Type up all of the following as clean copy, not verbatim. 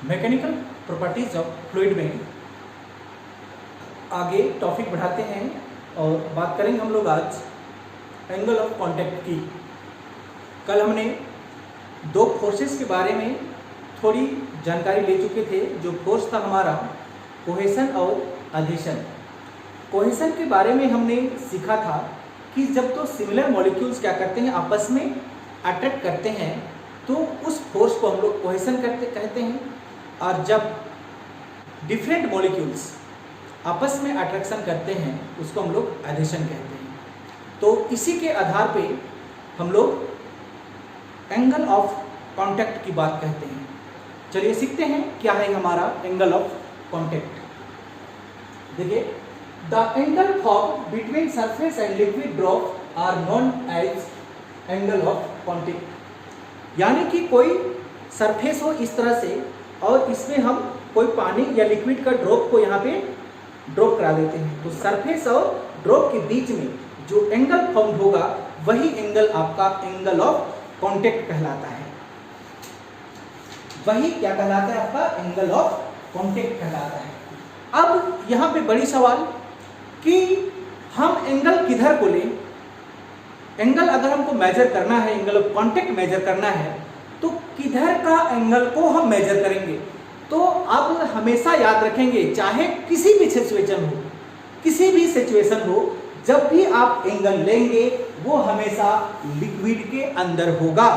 Mechanical properties of fluid में आगे topic बढ़ाते हैं और बात करेंगे हम लोग आज एंगल ऑफ कांटेक्ट की। कल हमने दो फोर्सेस के बारे में थोड़ी जानकारी ले चुके थे। जो फोर्स था हमारा कोहेशन और अधेशन। कोहेशन के बारे में हमने सीखा था कि जब तो सिमिलर मॉलिक्यूल्स क्या करते हैं, आपस में अट्रैक्ट करते हैं, तो उस फोर्स को हम लोग कोहेशन कहते हैं। और जब डिफरेंट मॉलिक्यूल्स आपस में अट्रैक्शन करते हैं उसको हम लोग अधेशन कहते हैं। तो इसी के आधार पे हम लोग एंगल ऑफ कांटेक्ट की बात कहते हैं। चलिए सीखते हैं क्या है हमारा एंगल ऑफ कांटेक्ट। देखिए, the angle form between surface and liquid drop are known as angle of contact. यानी कि कोई सरफेस हो इस तरह से और इसमें हम कोई पानी या लिक्विड का ड्रॉप को यहाँ पे ड्रॉप करा देते हैं, तो सरफेस और ड्रॉप के बीच में जो एंगल फॉर्म होगा वही एंगल आपका एंगल ऑफ कांटेक्ट कहलाता है। वही क्या कहलाता है, आपका एंगल ऑफ कांटेक्ट कहलाता है। अब यहाँ पे बड़ी सवाल कि हम एंगल किधर को लें। एंगल अगर हमको मेजर करना है, एंगल ऑफ कांटेक्ट मेजर करना है, तो किधर का एंगल को हम मेजर करेंगे। तो अब हमेशा याद रखेंगे, चाहे किसी भी सिचुएशन हो, जब भी आप एंगल लेंगे वो हमेशा लिक्विड के अंदर होगा।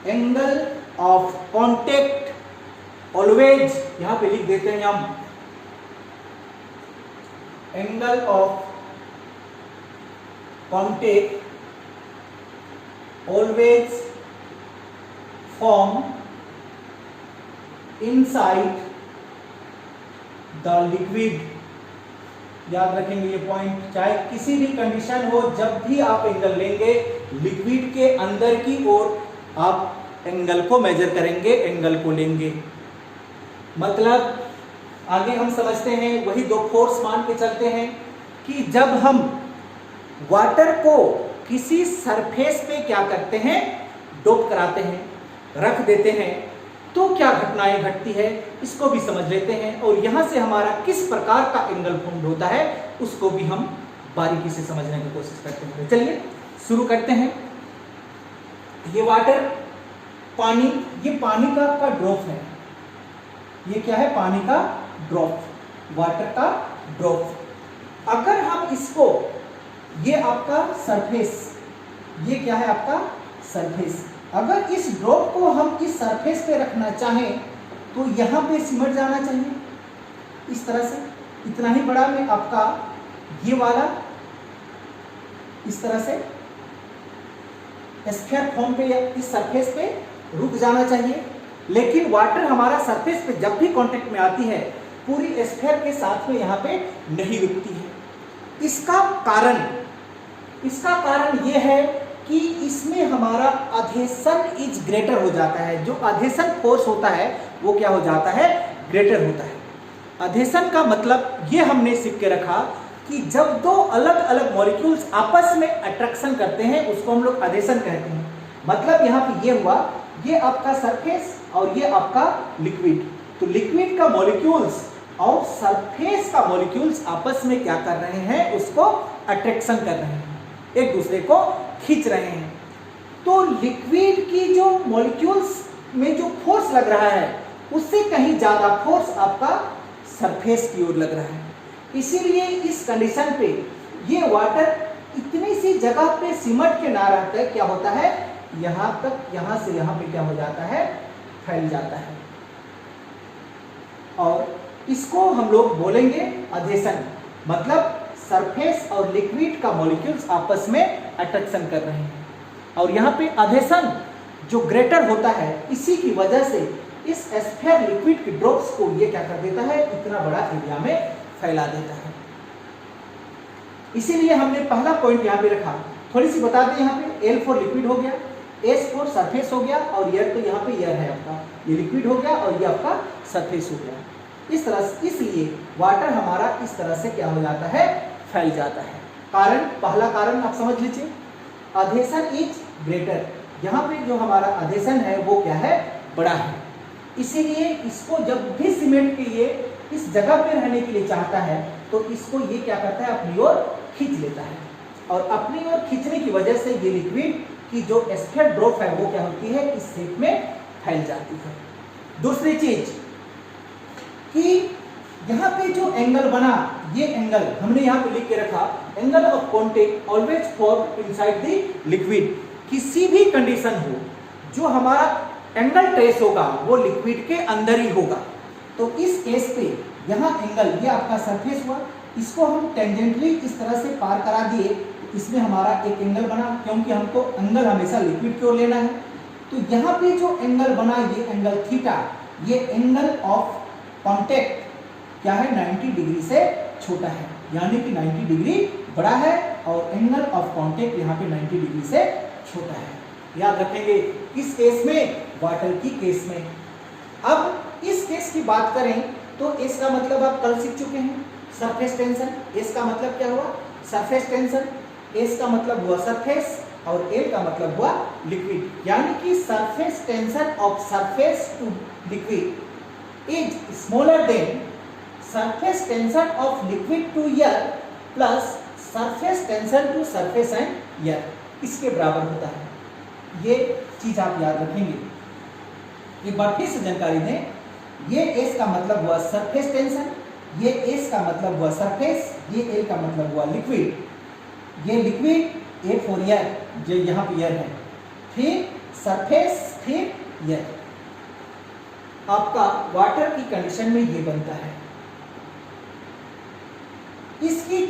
एंगल ऑफ कांटेक्ट ऑलवेज, यहां पे लिख देते हैं हम, angle of contact always form inside the liquid. याद रखेंगे ये पॉइंट, चाहे किसी भी कंडीशन हो, जब भी आप एंगल लेंगे लिक्विड के अंदर की ओर आप एंगल को मेजर करेंगे, एंगल को लेंगे। मतलब आगे हम समझते हैं, वही दो फोर्स मान के चलते हैं कि जब हम वाटर को किसी सरफेस पे क्या करते हैं, डोप कराते हैं, रख देते हैं, तो क्या घटनाएं घटती है इसको भी समझ लेते हैं। और यहां से हमारा किस प्रकार का एंगल फॉर्म होता है उसको भी हम बारीकी से समझने की कोशिश करते हैं। चलिए शुरू करते हैं। ये वाटर, पानी, ये पानी का ड्रॉप है। ये क्या है, पानी का ड्रॉप, वाटर का ड्रॉप। अगर हम इसको, ये आपका सरफेस, ये क्या है आपका सरफेस, अगर इस ड्रॉप को हम इस सरफेस पे रखना चाहें तो यहां पे सिमट जाना चाहिए इस तरह से। इतना ही बड़ा में आपका ये वाला इस तरह से स्फीयर फॉर्म पे या इस सरफेस पे रुक जाना चाहिए। लेकिन वाटर हमारा सरफेस पे जब भी कांटेक्ट में आती है पूरी स्फीयर के साथ में यहाँ पे नहीं रुकती है। इसका कारण ये है कि इसमें हमारा अधेशन इज ग्रेटर हो जाता है। जो अधेशन फोर्स होता है वो क्या हो जाता है, ग्रेटर होता है। अधेशन का मतलब ये हमने सीख के रखा कि जब दो अलग अलग मॉलिक्यूल्स आपस में अट्रैक्शन करते हैं उसको हम लोग अधेशन कहते हैं। मतलब यहाँ पे ये हुआ, ये आपका सरफेस और ये आपका लिक्विड। तो लिक्विड का मॉलिक्यूल्स और सरफेस का मॉलिक्यूल्स आपस में क्या कर रहे हैं, उसको अट्रैक्शन कर रहे हैं, एक दूसरे को खींच रहे हैं। तो लिक्विड की जो मॉलिक्यूल्स में जो फोर्स लग रहा है उससे कहीं ज्यादा फोर्स आपका सरफेस की ओर लग रहा है। इसीलिए इस कंडीशन पे ये वाटर इतनी सी जगह पे सिमट के ना रहता, क्या होता है, यहां तक, यहां से यहां पे क्या हो जाता है, फैल जाता है। और इसको हम लोग बोलेंगे अधेशन। मतलब सरफेस और लिक्विड का मॉलिक्यूल्स आपस में अट्रैक्शन कर रहे हैं। और यहाँ पे अधेशन जो ग्रेटर होता है, इसी की वजह से इस स्फीयर लिक्विड के ड्रॉप्स को ये क्या कर देता है, इतना बड़ा एरिया में फैला देता है। इसीलिए हमने पहला पॉइंट यहाँ पे रखा। थोड़ी सी बता दें, यहाँ पे L फॉर लिक्विड हो गया, S फॉर सरफेस हो गया, और एयर तो यहाँ पे एयर है आपका, ये लिक्विड हो गया और ये आपका सरफेस हो गया। इस तरह से, इसलिए वाटर हमारा इस तरह से क्या हो जाता है, फैल जाता है। कारण, पहला कारण आप समझ लीजिए, अधेशन इज ग्रेटर। यहाँ पे जो हमारा अधेशन है वो क्या है, बड़ा है। इसीलिए इसको जब भी सीमेंट के ये इस जगह पे रहने के लिए चाहता है तो इसको ये क्या करता है, अपनी ओर खींच लेता है, और अपनी ओर खींचने की वजह से ये लिक्विड की जो एस्फेयर ड्रॉप है वो क्या होती है, इस शेप में फैल जाती है। दूसरी चीज कि यहाँ पे जो एंगल बना, ये एंगल हमने यहाँ पे लिख के रखा, angle of contact always form inside the liquid. किसी भी कंडीशन हो, जो हमारा एंगल ट्रेस होगा वो लिक्विड के अंदर ही होगा। तो इस केस पे यहाँ एंगल, ये आपका सरफेस हुआ, इसको हम टेंजेंटली इस तरह से पार करा दिए, इसमें हमारा एक एंगल बना, क्योंकि हमको एंगल हमेशा लिक्विड की ओर लेना है। तो यहाँ पे जो एंगल बना, ये एंगल थीटा, ये एंगल ऑफ कांटेक्ट क्या है, 90 डिग्री से छोटा है, यानी कि 90 डिग्री बड़ा है, और एंगल ऑफ कांटेक्ट यहाँ पे 90 डिग्री से छोटा है। याद रखेंगे किस केस में, वाटर की केस में। अब इस केस की बात करें तो इसका मतलब आप कल सीख चुके हैं, सरफेस टेंशन। इसका मतलब क्या हुआ, सरफेस टेंशन। एस का मतलब हुआ सरफेस और एल का मतलब हुआ लिक्विड, यानी कि surface tension of surface to liquid is smaller than surface tension of liquid to air plus surface tension to surface and air, इसके बराबर होता है। ये चीज आप याद रखेंगे। एक बार फिर से जानकारी दें, ये एस का मतलब हुआ सरफेस टेंशन, ये एस का मतलब हुआ सरफेस, ये एल का मतलब हुआ लिक्विड, ये लिक्विड ए फॉर एयर, जो यहाँ पे एयर है, फिर सरफेस, फिर एयर। आपका वाटर की कंडीशन में ये बनता है। इसकी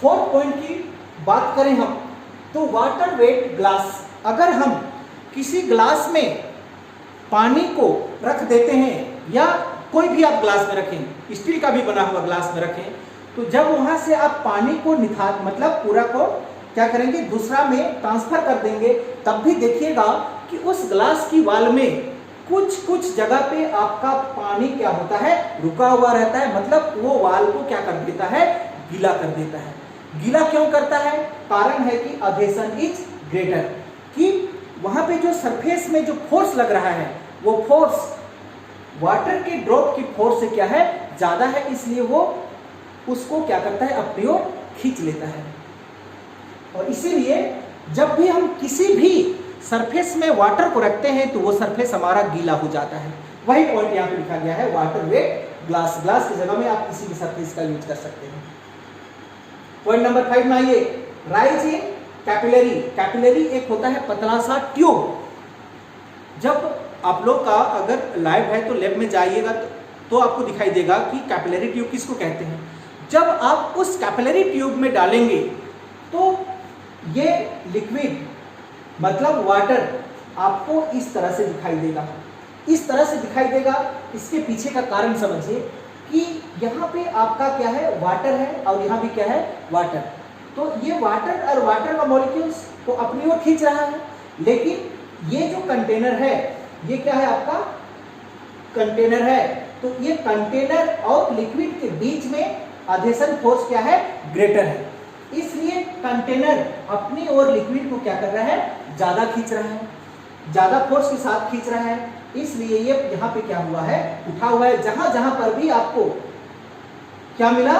फोर्थ पॉइंट की बात करें हम तो वाटर वेट ग्लास, अगर हम किसी ग्लास में पानी को रख देते हैं, या कोई भी आप ग्लास में रखें, स्टील का भी बना हुआ ग्लास में रखें, तो जब वहां से आप पानी को निथार मतलब पूरा को क्या करेंगे, दूसरा में ट्रांसफर कर देंगे, तब भी देखिएगा कि उस ग्लास की वाल में कुछ जगह पे आपका पानी क्या होता है, रुका हुआ रहता है, मतलब वो वाल को क्या कर देता है, गीला कर देता है। गीला क्यों करता है, कारण है कि अधेशन इज ग्रेटर, कि वहां पे जो सरफेस में जो फोर्स लग रहा है वो फोर्स वाटर के ड्रॉप की फोर्स से क्या है, ज्यादा है, इसलिए वो उसको क्या करता है, अपनी ओर खींच लेता है। और इसीलिए जब भी हम किसी भी सरफेस में वाटर को रखते हैं तो वो सरफेस हमारा गीला हो जाता है। वही पॉइंट यहाँ पे लिखा गया है, वाटर वेट ग्लास। ग्लास की जगह में आप किसी भी सरफेस का यूज कर सकते हैं। पॉइंट नंबर 5 में आइए, राइज इन कैपिलरी। कैपिलरी एक होता है पतला सा ट्यूब। जब आप लोग का अगर लैब है तो लैब में जाइएगा तो आपको दिखाई देगा कि कैपिलरी ट्यूब किसको कहते हैं। जब आप उस कैपिलरी ट्यूब में डालेंगे तो ये लिक्विड मतलब वाटर आपको इस तरह से दिखाई देगा, इस तरह से दिखाई देगा। इसके पीछे का कारण समझिए कि यहाँ पे आपका क्या है, वाटर है, और यहाँ भी क्या है, वाटर। तो ये वाटर और वाटर का मॉलिक्यूल्स को अपनी ओर खींच रहा है, लेकिन ये जो कंटेनर है ये क्या है, आपका कंटेनर है। तो ये कंटेनर और लिक्विड के बीच में अधेशन फोर्स क्या है, ग्रेटर है, इसलिए कंटेनर अपनी ओर लिक्विड को क्या कर रहा है, ज्यादा खींच रहा है, ज्यादा फोर्स के साथ खींच रहा है, इसलिए ये यहाँ पे क्या हुआ है, उठा हुआ है। जहां जहां पर भी आपको क्या मिला,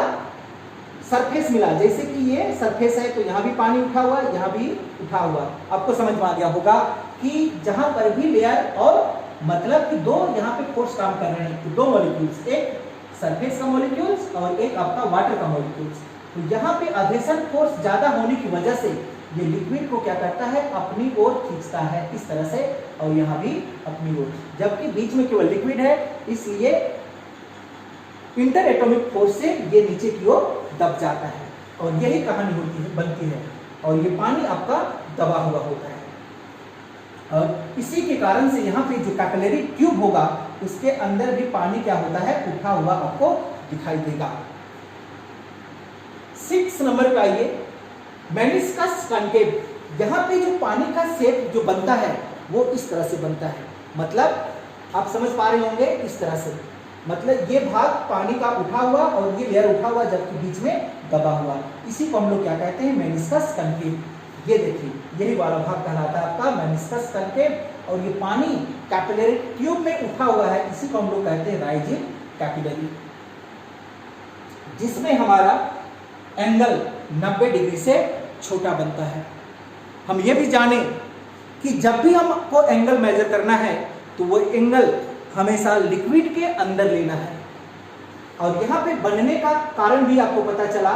सरफेस मिला, जैसे कि ये सरफेस है तो यहाँ भी पानी उठा हुआ है, यहाँ भी उठा हुआ। आपको समझ में आ गया होगा कि जहां पर भी लेयर और मतलब कि दो यहाँ पे फोर्स काम कर रहे हैं, तो दो मॉलिक्यूल्स, एक सरफेस का मॉलिक्यूल्स और एक आपका वाटर का मॉलिक्यूल्स। तो यहाँ पे अधेशन फोर्स ज्यादा होने की वजह से ये लिक्विड को क्या करता है, अपनी ओर खींचता है इस तरह से, और यहाँ भी अपनी ओर, जबकि बीच में केवल लिक्विड है, इसलिए इंटर एटॉमिक फोर्स से ये नीचे की ओर दब जाता है, और यही कहानी होती है, बनती है, और ये पानी आपका दबा हुआ होता है। और इसी के कारण से यहाँ पे जो कैपिलरी ट्यूब होगा उसके अंदर भी पानी क्या होता है, उठा हुआ आपको दिखाई देगा। 6 नंबर पे आइए, मेनिस्कस कॉन्केव। यहाँ पे जो पानी का शेप जो बनता है वो इस तरह से बनता है, मतलब आप समझ पा रहे होंगे, इस तरह से, मतलब ये भाग पानी का उठा हुआ और ये लेयर उठा हुआ, जबकि बीच में दबा हुआ, इसी को हम लोग क्या कहते हैं, मेनिस्कस कॉन्केव। ये देखिए, यही वाला भाग कहलाता है आपका मेनिस्कस कॉन्केव, और ये पानी कैपिलरी ट्यूब में उठा हुआ है, इसी को हम लोग कहते हैं राइजिंग कैपिलरी, जिसमें हमारा एंगल 90 डिग्री से छोटा बनता है। हम ये भी जाने कि जब भी हमको एंगल मेजर करना है तो वो एंगल हमेशा लिक्विड के अंदर लेना है। और यहाँ पे बनने का कारण भी आपको पता चला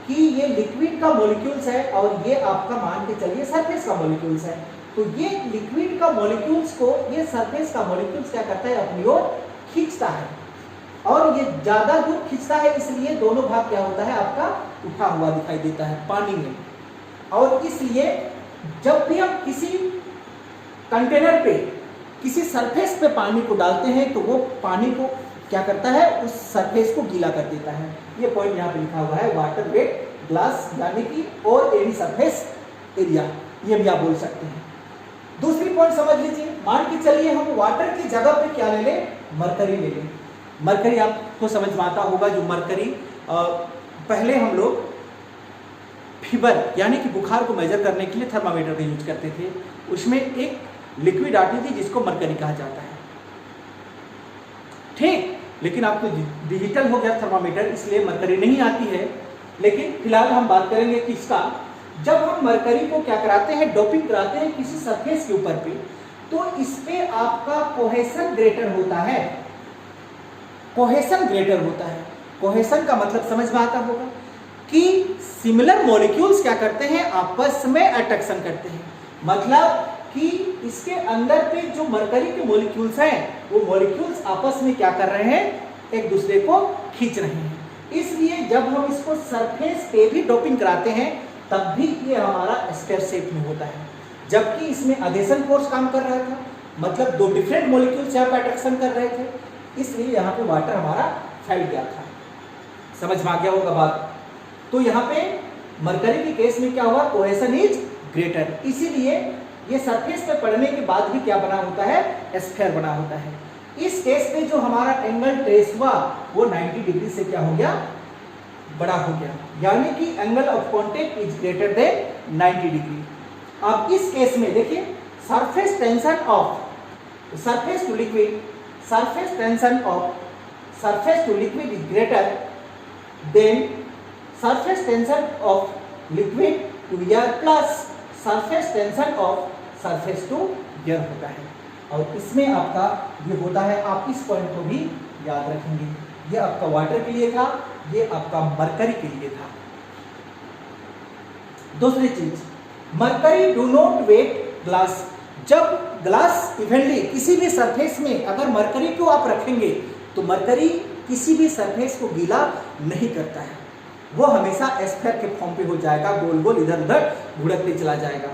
कि ये लिक्विड का मॉलिक्यूल्स है और ये आपका मान के चलिए सरफेस का मॉलिक्यूल्स है। तो ये लिक्विड का मॉलिक्यूल्स को ये सरफेस का मॉलिक्यूल्स क्या करता है, अपनी ओर खींचता है, और ये ज्यादा दूर खींचता है, इसलिए दोनों भाग क्या होता है आपका उठा हुआ दिखाई देता है पानी में। और इसलिए जब भी हम किसी कंटेनर पे किसी सरफेस पे पानी को डालते हैं तो वो पानी को क्या करता है, उस सरफेस को गीला कर देता है। ये पॉइंट यहाँ पे लिखा हुआ है वाटर वेट ग्लास, यानी कि और एनी सरफेस एरिया, ये भी आप बोल सकते हैं। दूसरी पॉइंट समझ लीजिए, मान के चलिए हम वाटर की जगह पे क्या ले लें, मरकरी ले लें। मरकरी आपको समझ में आता होगा, जो मरकरी पहले हम लोग फीवर यानी कि बुखार को मेजर करने के लिए थर्मामीटर का यूज करते थे। उसमें एक लिक्विड आती थी जिसको मरकरी कहा जाता है, ठीक। लेकिन अब तो डिजिटल हो गया थर्मामीटर, इसलिए मरकरी नहीं आती है। लेकिन फिलहाल हम बात करेंगे कि इसका, जब हम मरकरी को क्या कराते हैं, डोपिंग कराते हैं किसी सरफेस के ऊपर पे, तो इस पे आपका कोहेशन ग्रेटर होता है। कोहेशन ग्रेटर होता है, कोहेशन का मतलब समझ में आता होगा कि सिमिलर मॉलिक्यूल्स क्या करते हैं, आपस में अट्रैक्शन करते हैं। मतलब कि इसके अंदर पे जो मरकरी के मॉलिक्यूल्स हैं, वो मॉलिक्यूल्स आपस में क्या कर रहे हैं, एक दूसरे को खींच रहे हैं। इसलिए जब हम इसको सरफेस पे भी डोपिंग कराते हैं तब भी ये हमारा स्फीयर शेप में होता है, जबकि इसमें अधेशन फोर्स काम कर रहा था, मतलब दो डिफरेंट मॉलिक्यूल्स यहाँ पे अट्रैक्शन कर रहे थे, इसलिए यहाँ पे वाटर हमारा फैल गया था। समझ में आ गया होगा बात। तो यहाँ पे मरकरी के केस में क्या हुआ, कोहेशन इज ग्रेटर, इसीलिए ये सरफेस पे पड़ने के बाद भी क्या बना होता है, स्फीयर बना होता है। इस केस में जो हमारा एंगल ट्रेस हुआ वो 90 डिग्री से क्या हो गया, बड़ा हो गया, यानी कि angle of contact is greater than 90 degree. अब इस केस में देखिए, surface tension of surface to liquid, surface tension of surface to liquid is greater than surface tension of liquid to air plus surface tension of surface to air होता है। और इसमें आपका ये होता है, आप इस पॉइंट को भी याद रखेंगे। ये आपका वाटर के लिए था, ये आपका मरकरी के लिए था। दूसरी चीज, mercury do not wet glass. जब ग्लास इवेंटली किसी भी सरफेस में अगर मरकरी को आप रखेंगे तो मरकरी किसी भी सरफेस को गीला नहीं करता है, वो हमेशा स्फीयर के फॉर्म पे हो जाएगा, गोल गोल इधर उधर घुड़कते चला जाएगा।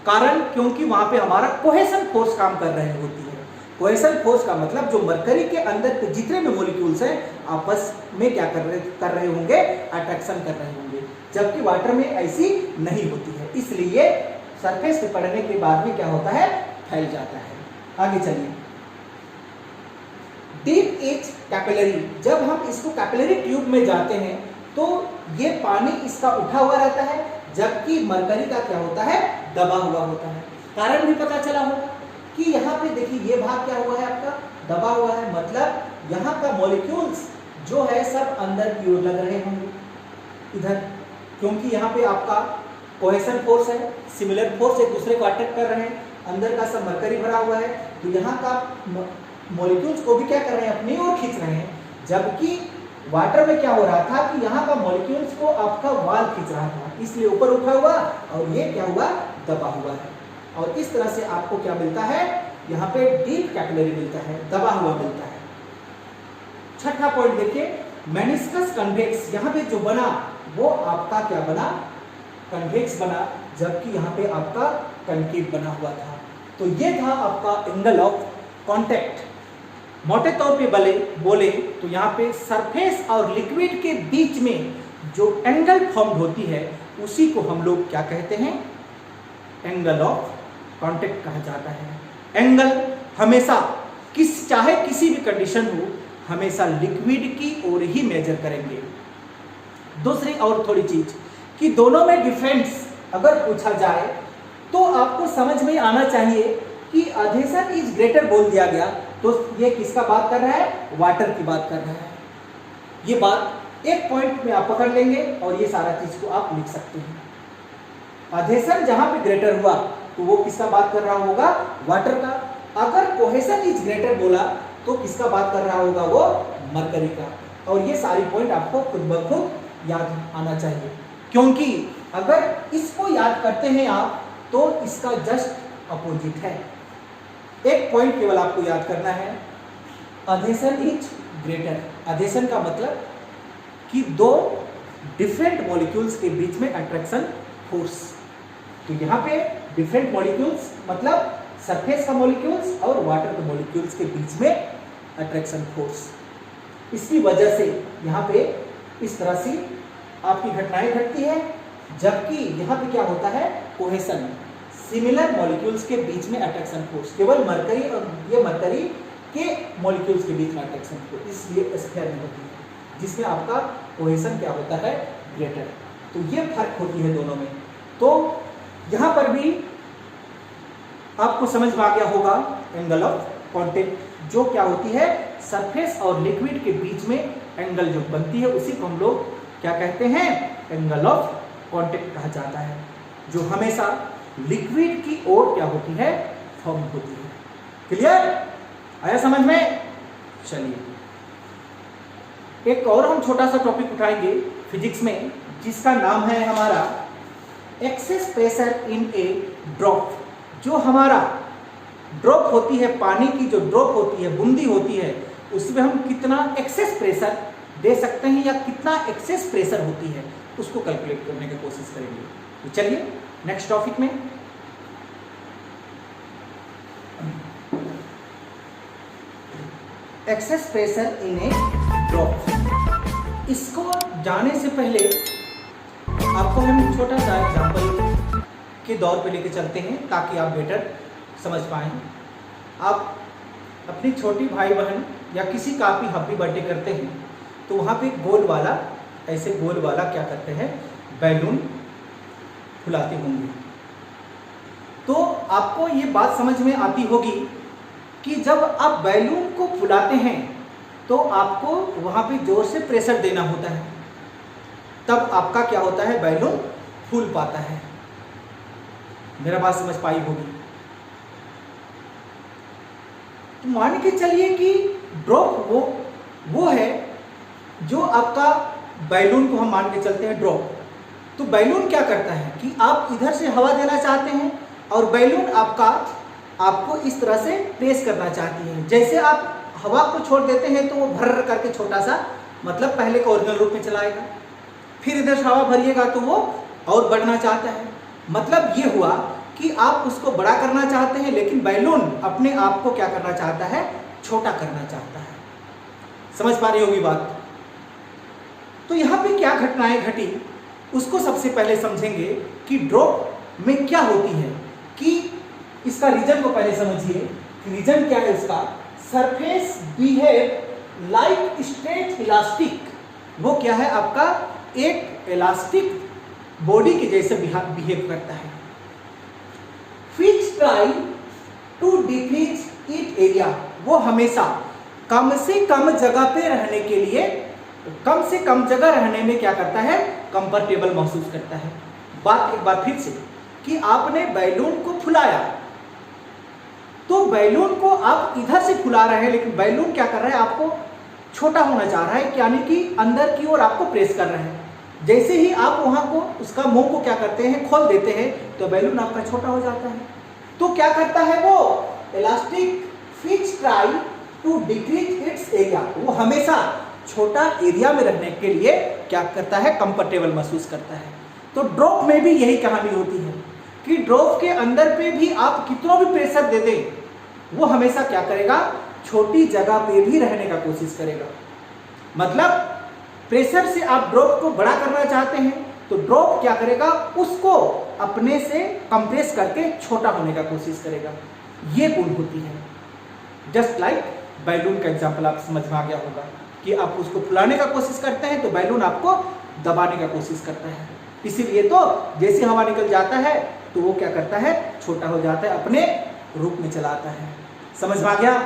कारण क्योंकि वहां पे हमारा कोहेशन फोर्स काम कर रही होती है। कोहेशन फोर्स का मतलब जो मरकरी के अंदर के जितने भी मॉलिक्यूल्स हैं आपस में क्या कर रहे होंगे, अट्रैक्शन कर रहे होंगे, जबकि वाटर में ऐसी नहीं होती है। इसलिए सरफेस पे पड़ने के बाद में क्या होता है, फैल जाता है। आगे चलिए, डीप इज कैपिलरी। जब हम इसको कैपिलरी ट्यूब में जाते हैं तो ये पानी इसका उठा हुआ रहता है, जबकि मरकरी का क्या होता है, दबा हुआ होता है। कारण भी पता चला होगा कि यहाँ पे देखिए ये भाग क्या हुआ है, आपका दबा हुआ है, मतलब यहाँ का मॉलिक्यूल्स जो है सब अंदर की ओर लग रहे होंगे इधर, क्योंकि यहाँ पे आपका कोहेशन फोर्स है, सिमिलर फोर्स एक दूसरे को अटैक कर रहे हैं, अंदर का सब मरकरी भरा हुआ है, तो यहाँ का मॉलिक्यूल्स को भी क्या कर रहे हैं, अपनी ओर खींच रहे हैं। जबकि वाटर में क्या हो रहा था कि यहाँ का मॉलिक्यूल्स को आपका वाल खींच रहा था, इसलिए ऊपर उठा हुआ और ये क्या हुआ, दबा हुआ है। और इस तरह से आपको क्या मिलता है, यहाँ पे डीप कैपिलरी मिलता है, दबा हुआ मिलता है। छठा पॉइंट देखिए, मेनिस्कस कन्वेक्स। यहाँ पे जो बना वो आपका क्या बना, कन्वेक्स बना, जबकि यहाँ पे आपका कनकेव बना हुआ था। तो ये था आपका एंगल ऑफ कांटेक्ट। मोटे तौर पे बोले तो यहाँ पे सरफेस और लिक्विड के बीच में जो एंगल फॉर्म होती है उसी को हम लोग क्या कहते हैं, एंगल ऑफ कांटेक्ट कहा जाता है। एंगल हमेशा चाहे किसी भी कंडीशन हो, हमेशा लिक्विड की ओर ही मेजर करेंगे। दूसरी और थोड़ी चीज कि दोनों में डिफरेंस अगर पूछा जाए तो आपको समझ में आना चाहिए कि अधेशन इज ग्रेटर बोल दिया गया तो ये किसका बात कर रहा है? वाटर की बात कर रहा है। ये बात एक पॉइंट में आप पकड़ लेंगे और ये सारा चीज को आप लिख सकते हैं। अधेशन जहां पे ग्रेटर हुआ तो वो किसका बात कर रहा होगा? वाटर का। अगर कोहेशन इज ग्रेटर बोला तो किसका बात कर रहा होगा? वो मरकरी का। और ये सारी पॉइंट आपको खुद ब खुद याद आना चाहिए, क्योंकि अगर इसको याद करते हैं आप तो इसका जस्ट अपोजिट है। एक पॉइंट केवल आपको याद करना है, अधेशन इज ग्रेटर। अधेशन का मतलब कि दो डिफरेंट मॉलिक्यूल्स के बीच में अट्रैक्शन फोर्स। तो यहाँ पे डिफरेंट मॉलिक्यूल्स मतलब सरफेस का मॉलिक्यूल्स और वाटर के मॉलिक्यूल्स के बीच में अट्रैक्शन फोर्स। इसकी वजह से यहाँ पे इस तरह से आपकी घटनाएं घटती है, जबकि यहाँ पे क्या होता है? कोहेशन, सिमिलर मॉलिक्यूल्स के बीच में अट्रैक्शन फोर्स। केवल मरकरी और ये मरकरी के मॉलिक्यूल्स के बीच में अट्रैक्शन फोर्स इसलिए स्फीयर में होती है, जिसमें आपका कोहेशन क्या होता है? ग्रेटर। तो ये फर्क होती है दोनों में। तो यहाँ पर भी आपको समझ में आ गया होगा एंगल ऑफ कांटेक्ट, जो क्या होती है? सरफेस और लिक्विड के बीच में एंगल जो बनती है उसी को हम लोग क्या कहते हैं? एंगल ऑफ कांटेक्ट कहा जाता है, जो हमेशा लिक्विड की ओर क्या होती है? फॉर्म होती है। क्लियर? आया समझ में? चलिए एक और हम छोटा सा टॉपिक उठाएंगे फिजिक्स में, जिसका नाम है हमारा excess pressure in A drop. जो हमारा ड्रॉप होती है, पानी की जो ड्रॉप होती है, बूंदी होती है, उसमें हम कितना एक्सेस प्रेशर दे सकते हैं या कितना एक्सेस प्रेशर होती है, उसको कैलकुलेट करने की कोशिश करेंगे। तो चलिए नेक्स्ट टॉपिक में excess pressure in A drop. इसको जाने से पहले आपको हम छोटा सा एग्जांपल के दौर पे लेके चलते हैं ताकि आप बेटर समझ पाएं। आप अपनी छोटी भाई बहन या किसी का भी हैप्पी बर्थडे करते हैं तो वहाँ पे गोल वाला, ऐसे गोल वाला क्या करते हैं? बैलून फुलाते होंगे। तो आपको ये बात समझ में आती होगी कि जब आप बैलून को फुलाते हैं तो आपको वहाँ पे जोर से प्रेशर देना होता है, तब आपका क्या होता है? बैलून फूल पाता है। मेरा बात समझ पाई होगी। तो मान के चलिए कि ड्रॉप वो है जो आपका बैलून को हम मान के चलते हैं ड्रॉप। तो बैलून क्या करता है कि आप इधर से हवा देना चाहते हैं और बैलून आपको इस तरह से प्रेस करना चाहती है। जैसे आप हवा को छोड़ देते हैं तो वो भर करके छोटा सा, मतलब पहले का ओरिजिनल रूप में चलाएगा, फिर इधर से हवा भरिएगा तो वो और बढ़ना चाहता है। मतलब ये हुआ कि आप उसको बड़ा करना चाहते हैं, लेकिन बैलून अपने आप को क्या करना चाहता है? छोटा करना चाहता है। समझ पा रही होगी बात? तो यहाँ पे क्या घटनाएं घटी उसको सबसे पहले समझेंगे कि ड्रॉप में क्या होती है। कि इसका रीजन को पहले समझिए कि रीजन क्या है उसका? Surface behave like straight elastic. वो क्या है? आपका एक इलास्टिक बॉडी के जैसे बिहेव करता है। Which try to decrease it area. वो हमेशा कम से कम जगह पे रहने के लिए, कम से कम जगह रहने में क्या करता है? कंफर्टेबल महसूस करता है। बात एक बार फिर से कि आपने बैलून को फुलाया, तो बैलून को आप इधर से फुला रहे हैं, लेकिन बैलून क्या कर रहा है? आपको छोटा होना चाह रहा है, यानी कि अंदर की ओर आपको प्रेस कर रहा है। जैसे ही आप वहां को उसका मुंह को क्या करते हैं? खोल देते हैं, तो बैलून आपका छोटा हो जाता है। तो क्या करता है वो elastic which try to decrease its area. वो हमेशा छोटा एरिया में रहने के लिए क्या करता है? कंफर्टेबल महसूस करता है। तो ड्रॉप में भी यही कहानी होती है कि ड्रॉप के अंदर पे भी आप कितना भी प्रेशर दे दें, वो हमेशा क्या करेगा? छोटी जगह पे भी रहने का कोशिश करेगा। मतलब प्रेशर से आप ड्रॉप को बड़ा करना चाहते हैं तो ड्रॉप क्या करेगा? उसको अपने से कंप्रेस करके छोटा होने का कोशिश करेगा। ये गुण होती है। जस्ट लाइक बैलून का एग्जांपल आप समझ में आ गया होगा कि आप उसको फुलाने का कोशिश करते हैं तो बैलून आपको दबाने का कोशिश करता है। इसीलिए तो जैसे हवा निकल जाता है तो वो क्या करता है? छोटा हो जाता है, अपने रूप में चला आता है। समझ में आ गया?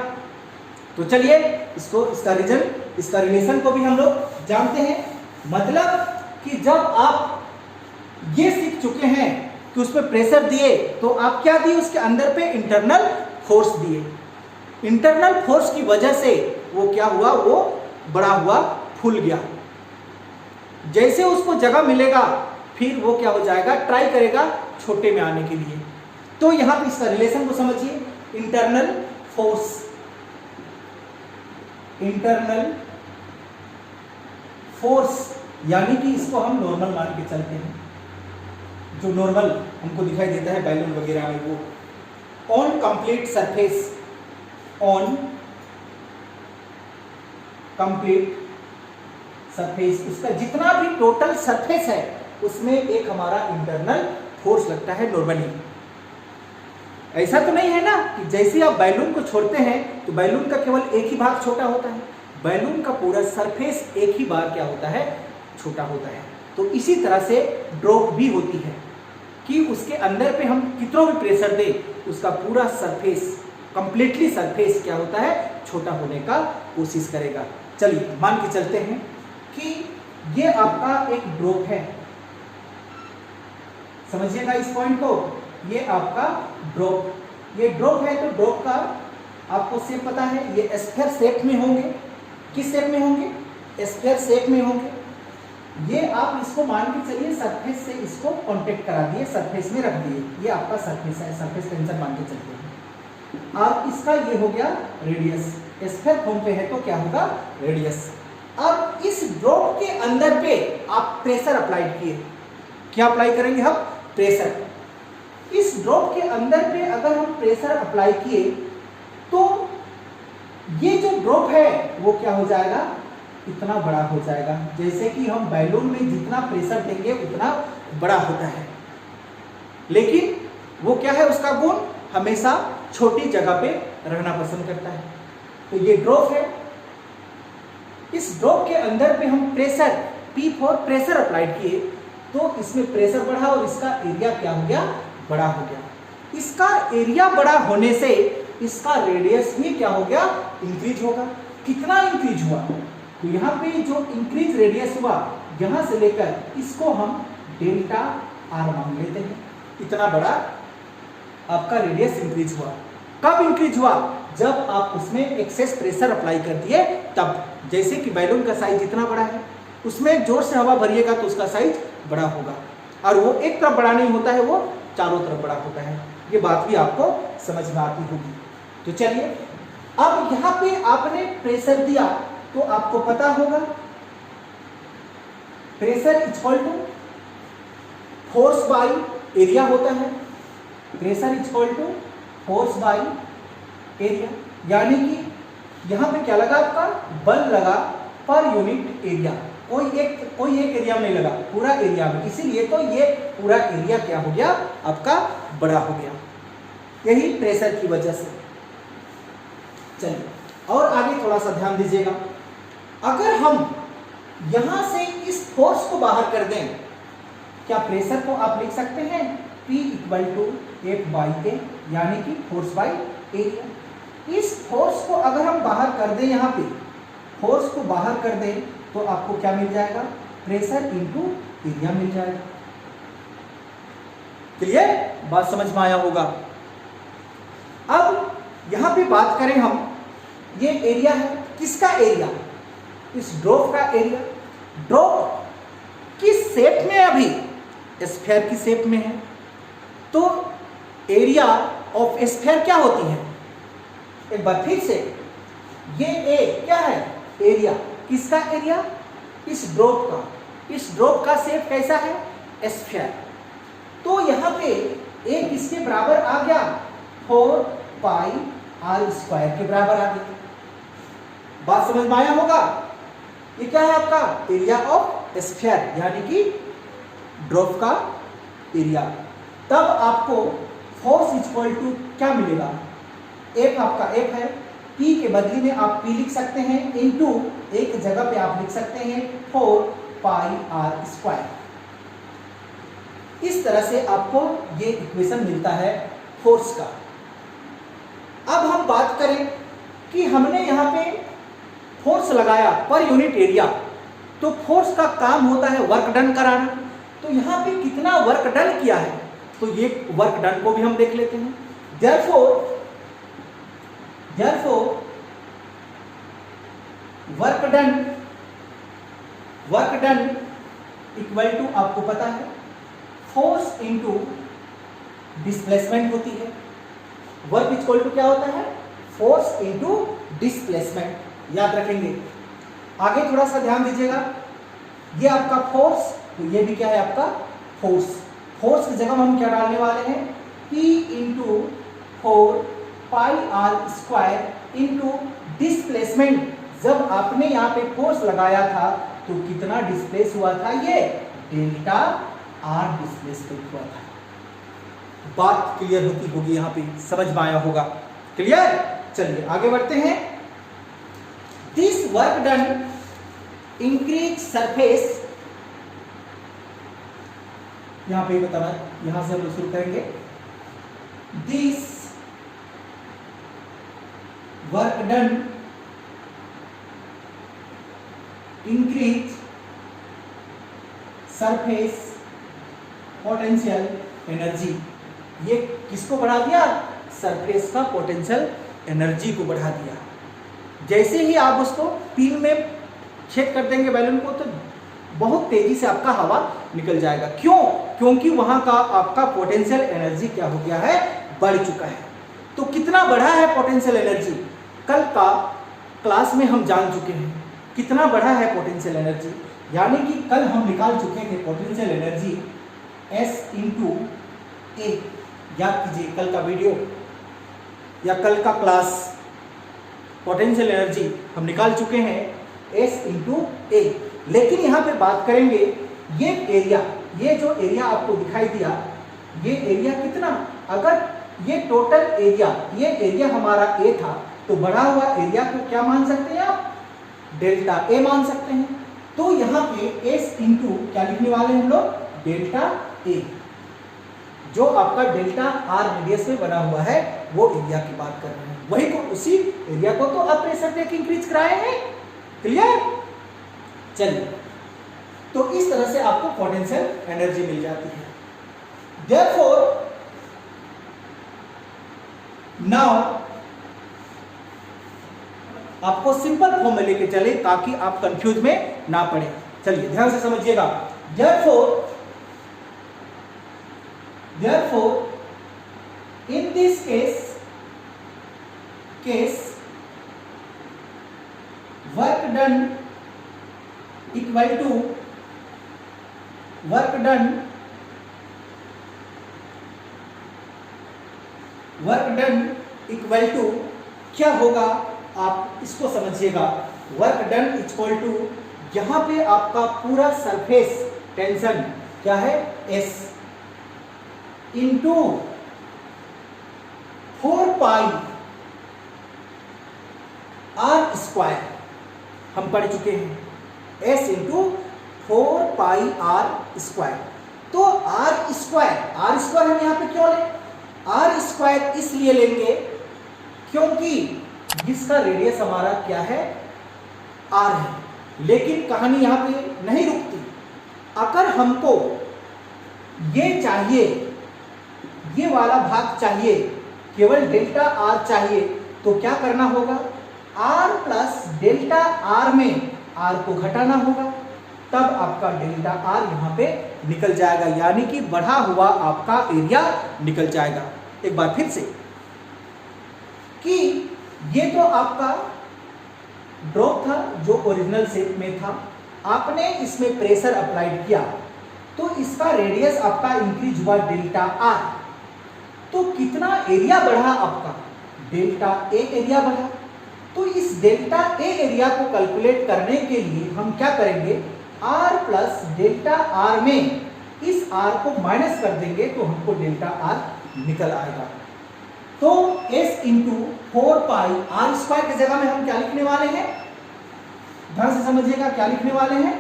तो चलिए इसका रिलेशन को भी हम लोग जानते हैं। मतलब कि जब आप ये सीख चुके हैं कि उस पर प्रेशर दिए तो आप क्या दिए, उसके अंदर पे इंटरनल फोर्स दिए। इंटरनल फोर्स की वजह से वो क्या हुआ, वो बड़ा हुआ, फूल गया। जैसे उसको जगह मिलेगा फिर वो क्या हो जाएगा, ट्राई करेगा छोटे में आने के लिए। तो यहां पे इसका रिलेशन को समझिए, इंटरनल फोर्स, इंटरनल फोर्स यानी कि इसको हम नॉर्मल मान के चलते हैं, जो नॉर्मल हमको दिखाई देता है बैलून वगैरह में, वो on complete surface, on complete surface, उसका जितना भी टोटल सरफेस है उसमें एक हमारा इंटरनल फोर्स लगता है नॉर्मली। ऐसा तो नहीं है ना कि जैसे आप बैलून को छोड़ते हैं तो बैलून का केवल एक ही भाग छोटा होता है, बैलून का पूरा सरफेस एक ही बार क्या होता है, छोटा होता है। तो इसी तरह से ड्रॉप भी होती है कि उसके अंदर पे हम कितना भी प्रेशर दे उसका पूरा सरफेस, कंप्लीटली सरफेस क्या होता है, छोटा होने का कोशिश करेगा। चलिए मान के चलते हैं कि ये आपका एक ड्रॉप है, समझिएगा इस पॉइंट को, ये आपका ड्रॉप, ये ड्रॉप है। तो ड्रॉप का आपको शेप पता है, ये स्फीयर शेप में होंगे। किस शेप में होंगे, स्फीयर शेप में होंगे। ये आप इसको मान के चलिए सरफेस से इसको कांटेक्ट करा दिए, सरफेस में रख दिए, ये आपका सरफेस है, सरफेस टेंशन मान के चलते हैं। अब इसका ये हो गया रेडियस, स्फीयर फॉर्म पे है तो क्या होगा, रेडियस। अब इस ड्रॉप के अंदर पे आप प्रेशर अप्लाई किए, क्या अप्लाई करेंगे हम, प्रेशर। इस ड्रॉप के अंदर पे अगर हम प्रेशर अप्लाई किए तो ये जो ड्रॉप है वो क्या हो जाएगा, इतना बड़ा हो जाएगा। जैसे कि हम बैलून में जितना प्रेशर देंगे उतना बड़ा होता है, लेकिन वो क्या है, उसका गुण हमेशा छोटी जगह पे रहना पसंद करता है। तो ये ड्रॉप है, इस ड्रॉप के अंदर पे हम pressure, P for pressure applied किए तो इसमें प्रेशर बढ़ा और इसका एरिया क्या हो गया, बड़ा हो गया। इसका एरिया बड़ा होने से इसका रेडियस भी क्या हो गया, इंक्रीज होगा। कितना इंक्रीज हुआ, तो यहाँ पे जो इंक्रीज रेडियस हुआ यहाँ से लेकर इसको हम डेल्टा आर मान लेते हैं। इतना बड़ा आपका रेडियस इंक्रीज हुआ। कब इंक्रीज हुआ, जब आप उसमें एक्सेस प्रेशर अप्लाई कर दिए तब। जैसे कि बैलून का साइज जितना बड़ा है उसमें जोर से हवा भरिएगा तो उसका साइज बड़ा होगा, और वो एक तरफ बड़ा नहीं होता है, वो चारों तरफ बड़ा होता है। ये बात भी आपको समझ में आती होगी। तो चलिए अब यहाँ पे आपने प्रेशर दिया तो आपको पता होगा pressure equal to force by area होता है। Pressure equal to force by area, यानी कि यहाँ पे क्या लगा, आपका बल लगा पर यूनिट एरिया। कोई एक एरिया में नहीं लगा, पूरा एरिया में, इसीलिए तो ये पूरा एरिया क्या हो गया, आपका बड़ा हो गया, यही प्रेशर की वजह से। चलिए और आगे थोड़ा सा ध्यान दीजिएगा। अगर हम यहां से इस फोर्स को बाहर कर दें, क्या प्रेशर को आप लिख सकते हैं P equal to F by A, यानी कि फोर्स बाई एरिया। इस फोर्स को अगर हम बाहर कर दें, यहाँ पे फोर्स को बाहर कर दें तो आपको क्या मिल जाएगा, प्रेशर इंटू एरिया मिल जाएगा। क्लियर, बात समझ में आया होगा। अब यहां पे बात करें हम, ये एरिया है, किसका एरिया, इस ड्रॉप का एरिया। ड्रॉप किस शेप में, अभी स्फीयर की शेप में है, तो एरिया ऑफ स्फीयर क्या होती है, एक बार फिर से, ये ए क्या है, एरिया। किसका एरिया, इस ड्रॉप का। इस ड्रॉप का शेप कैसा है, स्फीयर। तो यहाँ पे एक इसके बराबर आ गया, 4 पाई आर स्क्वायर के बराबर आ गया। बात समझ में आया होगा। ये क्या है आपका एरिया ऑफ स्फीयर, यानी कि ड्रॉप का एरिया। तब आपको फोर्स इक्वल टू क्या मिलेगा, एक आपका एक है, P के बदले में आप P लिख सकते हैं, इनटू एक जगह पे आप लिख सकते हैं 4 पाई आर स्क्वायर। इस तरह से आपको ये इक्वेशन मिलता है फोर्स का। हम बात करें कि हमने यहाँ पे फोर्स लगाया पर यूनिट एरिया, तो फोर्स का काम होता है वर्क डन कराना। तो यहाँ पे कितना वर्क डन किया है, तो ये वर्क डन को भी हम देख लेते हैं। therefore work done equal to, आपको पता है, फोर्स इनटू डिस्प्लेसमेंट होती है। वर्क इक्वल टू क्या होता है, फोर्स इनटू डिस्प्लेसमेंट, याद रखेंगे। आगे थोड़ा सा ध्यान दीजिएगा, ये आपका फोर्स, तो ये भी क्या है आपका फोर्स। फोर्स की जगह हम क्या डालने वाले हैं, P into 4 pi R square into displacement. जब आपने यहाँ पे फोर्स लगाया था तो कितना डिस्प्लेस हुआ था, ये डेल्टा आर डिस्प्लेसमेंट हुआ था। बात क्लियर होती होगी, यहाँ पे समझ में आया होगा, क्लियर। चलिए आगे बढ़ते हैं। This work done increase surface, यहां पे बताना, यहां से हम शुरू करेंगे। This work done increase surface potential energy. ये किसको बढ़ा दिया, सरफेस का पोटेंशियल एनर्जी को बढ़ा दिया। जैसे ही आप उसको पिन में छेद कर देंगे बैलून को, तो बहुत तेजी से आपका हवा निकल जाएगा। क्यों, क्योंकि वहां का आपका पोटेंशियल एनर्जी क्या हो गया है, बढ़ चुका है। तो कितना बढ़ा है पोटेंशियल एनर्जी, कल का क्लास में हम जान चुके हैं कितना बढ़ा है पोटेंशियल एनर्जी। यानी कि कल हम निकाल चुके थे पोटेंशियल एनर्जी S इंटू ए। याद कीजिए कल का वीडियो या कल का क्लास, पोटेंशियल एनर्जी हम निकाल चुके हैं S इंटू ए। लेकिन यहाँ पे बात करेंगे, ये एरिया, ये जो एरिया आपको दिखाई दिया, ये एरिया कितना, अगर ये टोटल एरिया, ये एरिया हमारा ए था, तो बढ़ा हुआ एरिया को क्या मान सकते हैं आप, डेल्टा ए मान सकते हैं। तो यहाँ पे S इंटू क्या लिखने वाले हैं हम लोग, डेल्टा ए। जो आपका डेल्टा आर रेडियस में बना हुआ है वो एरिया की बात कर रहे हैं, वही को, उसी एरिया को तो आप प्रेशर देके इंक्रीज कराए हैं, क्लियर। चलिए, तो इस तरह से आपको पोटेंशियल एनर्जी मिल जाती है। देयरफॉर नाउ आपको सिंपल फॉर्म में लेके चले ताकि आप कंफ्यूज में ना पड़े। चलिए ध्यान से समझिएगा। therefore in this case work done equal to work done equal to क्या होगा, आप इसको समझिएगा। वर्क डन इक्वल टू, यहां पे आपका पूरा सरफेस टेंशन क्या है, S into 4 pi R square, हम पढ़ चुके हैं, S into 4 pi R square. तो आर स्क्वायर हम यहां पे क्यों लें, आर स्क्वायर इसलिए लेंगे क्योंकि जिसका रेडियस हमारा क्या है, आर है। लेकिन कहानी यहां पे नहीं रुकती। अगर हमको ये चाहिए, ये वाला भाग चाहिए, केवल डेल्टा आर चाहिए, तो क्या करना होगा, आर प्लस डेल्टा आर में आर को घटाना होगा, तब आपका डेल्टा आर यहां पे निकल जाएगा, यानी कि बढ़ा हुआ आपका एरिया निकल जाएगा। एक बार फिर से कि ये तो आपका ड्रॉप था जो ओरिजिनल शेप में था, आपने इसमें प्रेशर अप्लाइड किया, तो इसका रेडियस आपका इंक्रीज हुआ डेल्टा आर। तो कितना एरिया बढ़ा आपका, डेल्टा ए एरिया बढ़ा। तो इस डेल्टा ए एरिया को कैलकुलेट करने के लिए हम क्या करेंगे, आर प्लस डेल्टा आर में इस आर को माइनस कर देंगे तो हमको डेल्टा आर निकल आएगा। तो S into 4 pi R square की जगह में हम क्या लिखने वाले हैं, ध्यान से समझिएगा, क्या लिखने वाले हैं,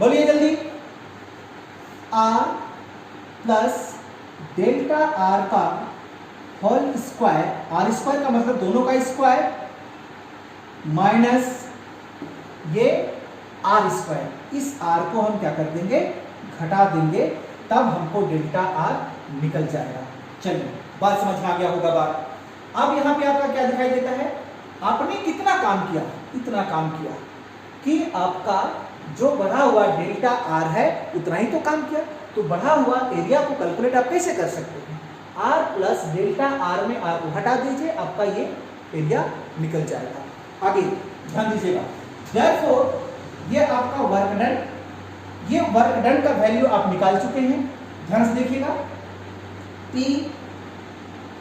बोलिए जल्दी, आर प्लस डेल्टा आर का होल स्क्वायर, आर स्क्वायर का मतलब दोनों का स्क्वायर, माइनस ये आर स्क्वायर। इस आर को हम क्या कर देंगे, घटा देंगे, तब हमको डेल्टा आर निकल जाएगा। चलिए बात समझ में आ गया होगा बात। अब यहाँ पे आपका क्या दिखाई देता है, आपने कितना काम किया, इतना काम किया कि आपका जो बढ़ा हुआ डेल्टा आर है उतना ही तो काम किया। तो बढ़ा हुआ एरिया को कैलकुलेट आप कैसे कर सकते हैं, आर प्लस डेल्टा आर में आर को हटा दीजिए, आपका ये एरिया निकल जाएगा। आगे ध्यान दीजिएगा, देयरफॉर ये आपका वर्क डन, ये वर्क डन का वैल्यू आप निकाल चुके हैं। ध्यान से देखिएगा, P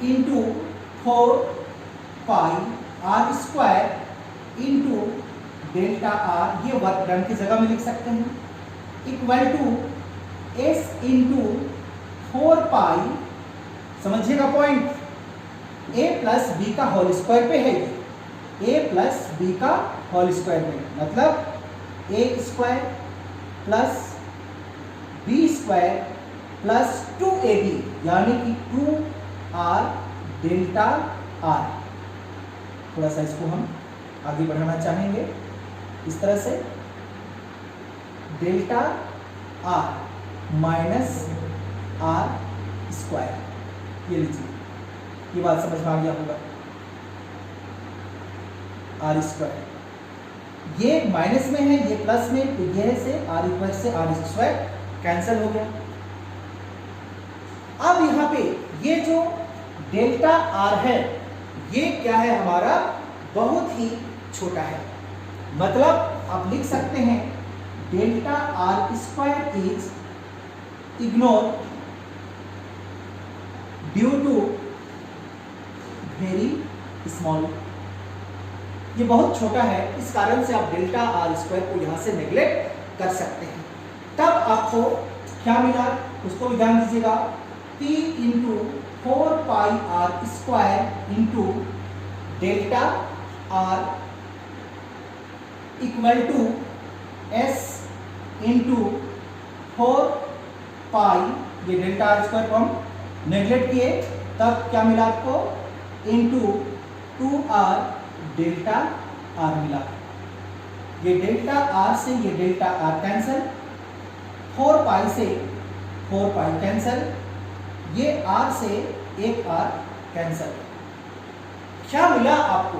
into 4 pi R square into delta R, ये वर्क डन की जगह में लिख सकते हैं, equal to S into 4 pi, समझिएगा पॉइंट, A प्लस बी का होल स्क्वायर पे है, ये A प्लस बी का होल स्क्वायर पे, मतलब A square plus B square plus 2AB, यानी कि 2R डेल्टा आर। थोड़ा सा इसको हम आगे बढ़ाना चाहेंगे इस तरह से, delta R minus R square, ये लीजिए, ये बात समझ में आ गया होगा। आर स्क्वायर ये माइनस में है, ये प्लस में, तो ये से आर इक्वल से आर स्क्वायर कैंसिल हो गया। अब यहाँ पे ये जो डेल्टा आर है ये क्या है, हमारा बहुत ही छोटा है, मतलब आप लिख सकते हैं delta R square is ignore due to very small, ये बहुत छोटा है, इस कारण से आप डेल्टा आर स्क्वायर को यहां से नेग्लेक्ट कर सकते हैं। तब आपको क्या मिला उसको भी ध्यान दीजिएगा, P into 4 pi R square into delta R equal to S into 4 pi, ये डेल्टा आर स्क्वायर को हम नेग्लेक्ट किए, तब क्या मिला आपको, इंटू 2R डेल्टा आर मिला। ये डेल्टा आर से ये डेल्टा आर कैंसल, 4 पाई से 4 पाई कैंसल, ये आर से एक आर कैंसल। क्या मिला आपको,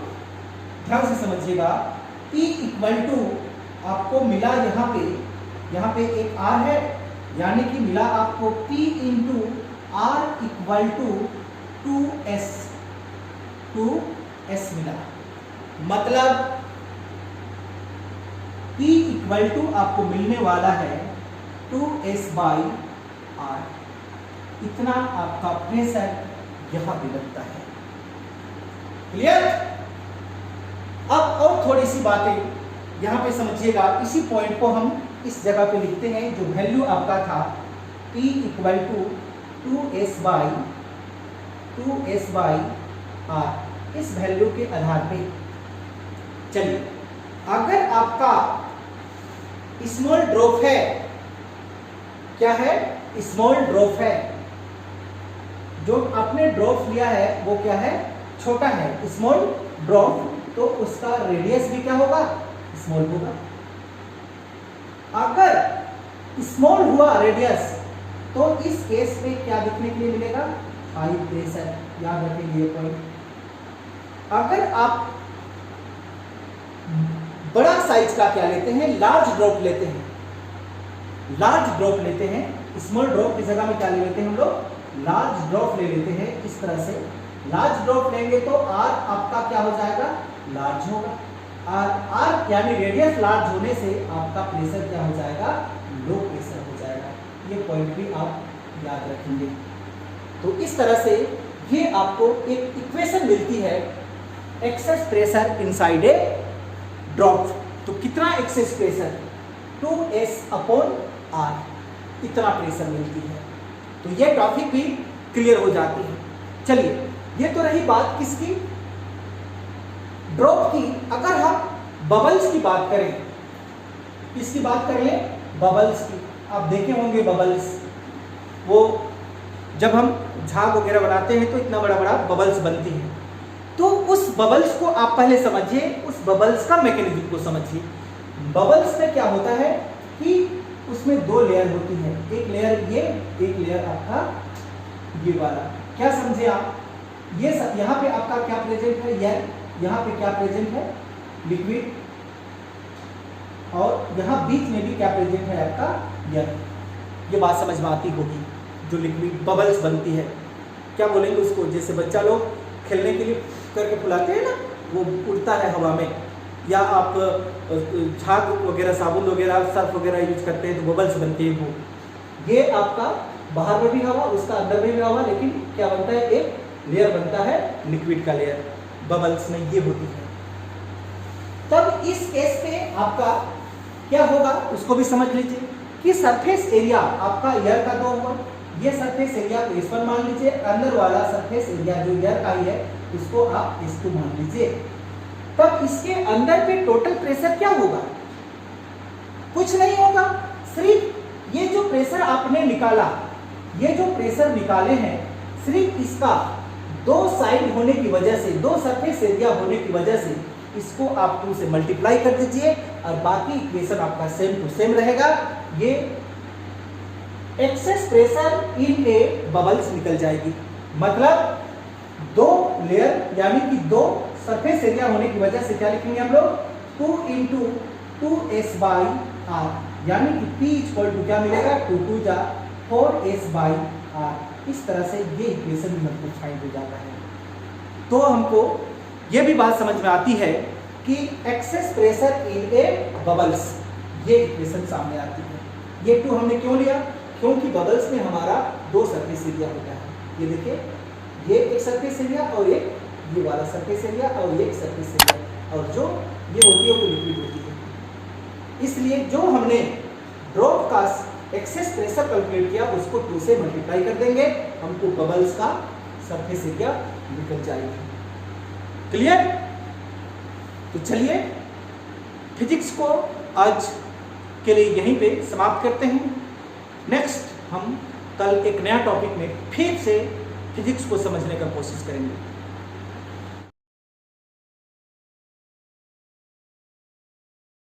ध्यान से समझिएगा, P इक्वल टू आपको मिला यहाँ पे एक आर है, यानी कि मिला आपको P into R equal to 2S मिला, मतलब P इक्वल टू आपको मिलने वाला है 2S बाई आर, इतना आपका प्रेशर यहां पे लगता है। क्लियर? अब और थोड़ी सी बातें यहां पे समझिएगा, इसी पॉइंट को हम इस जगह पे लिखते हैं, जो वैल्यू आपका था P equal to 2S by R, इस वैल्यू के आधार पे चलिए, अगर आपका स्मॉल ड्रॉप है, क्या है, स्मॉल ड्रॉप है, जो आपने ड्रॉप लिया है वो क्या है, छोटा है, स्मॉल ड्रॉप, तो उसका रेडियस भी क्या होगा, स्मॉल होगा। अगर स्मॉल हुआ रेडियस, तो इस केस में क्या दिखने के लिए मिलेगा, हाई प्रेशर, याद रखेंगे ये पॉइंट। अगर आप बड़ा साइज का क्या लेते हैं, लार्ज ड्रॉप लेते हैं, लार्ज ड्रॉप लेते हैं, स्मॉल ड्रॉप की जगह में क्या ले लेते हैं हम लोग, लार्ज ड्रॉप ले लेते हैं। इस तरह से लार्ज ड्रॉप लेंगे तो आर आपका क्या हो जाएगा, लार्ज होगा, आर यानी रेडियस लार्ज होने से आपका प्रेशर क्या हो जाएगा, लो प्रेशर हो जाएगा। ये पॉइंट भी आप याद रखेंगे। तो इस तरह से ये आपको एक इक्वेशन मिलती है, excess pressure inside a drop. तो कितना excess pressure, 2S upon R, इतना प्रेशर मिलती है। तो ये टॉपिक भी क्लियर हो जाती है। चलिए, ये तो रही बात किसकी, ड्रॉप की। अगर हम बबल्स की बात करें, किसकी बात कर लें, बबल्स की। आप देखे होंगे बबल्स, वो जब हम झाग वगैरह बनाते हैं तो इतना बड़ा बड़ा बबल्स बनती है। तो उस बबल्स को आप पहले समझिए, उस बबल्स का मैकेनिज्म को समझिए। बबल्स में क्या होता है कि उसमें दो लेयर होती है, एक लेयर ये, एक लेयर आपका ये वाला। क्या समझे आप? ये यहाँ पे आपका क्या प्रेजेंट है, एयर, यहाँ पे क्या प्रेजेंट है, लिक्विड, और यहाँ बीच में भी क्या प्रेजेंट है आपका, एयर। ये बात समझ में आती होगी। जो लिक्विड बबल्स बनती है, क्या बोलेंगे उसको, जैसे बच्चा लोग खेलने के लिए करके फुलाते हैं ना, वो उड़ता है हवा में, या आप झाग वगैरह, साबुन वगैरह, सर्फ वगैरह यूज करते हैं तो बबल्स बनते हैं वो। ये आपका बाहर में भी हवा, उसका अंदर में भी हवा, लेकिन क्या बनता है, एक लेयर बनता है लिक्विड का लेयर, बबल्स में ये होती है। तब इस केस में आपका क्या होगा उसको भी समझ लीजिए कि सरफेस एरिया आपका एयर का 2 हुआ, ये सरफेस एरिया को S1 मान लीजिए, अंदर वाला सरफेस एरिया जो एयर का ही है उसको आप S2 मान लीजिए। तब इसके अंदर पे टोटल प्रेशर क्या होगा, कुछ नहीं होगा, सिर्फ ये जो प्रेशर आपने निकाला, ये जो प्रेशर निकाले हैं, सिर्फ इसका 2 साइड होने की वजह से, 2 सरफेस एरिया होने की वजह से इसको आप 2 से मल्टीप्लाई कर दीजिए और बाकी इक्वेशन आपका सेम टू सेम रहेगा। ये excess pressure in A bubbles निकल जाएगी। मतलब 2 लेयर यानी कि 2 सरफेस एरिया होने की वजह से क्या लिखेंगे हम लोग, 2 × 2s/r, यानी कि P = क्या मिलेगा, 2 × 2 = 4s/r। इस तरह से ये इक्वेशन मतलब फाइंड हो जाता है। तो हमको ये भी बात समझ में आती है कि excess pressure in A bubbles, ये इक्वेशन सामने आती है। ये 2 हमने क्यों लिया, क्योंकि बबल्स में हमारा 2 सरफेस एरिया होता है। ये देखिए, ये एक सरफेस एरिया और एक ये वाला सरफेस एरिया और ये एक सरफेस एरिया, और जो ये होती है वो लिक्विड होती है। इसलिए जो हमने ड्रॉप का एक्सेस प्रेशर कैलकुलेट किया उसको 2 से मल्टीप्लाई कर देंगे, हमको बबल्स का सरफेस एरिया निकल जाएगी। क्लियर? तो चलिए फिजिक्स को आज के लिए यहीं पे समाप्त करते हैं। नेक्स्ट हम कल एक नया टॉपिक में फिर से फिजिक्स को समझने का कोशिश करेंगे।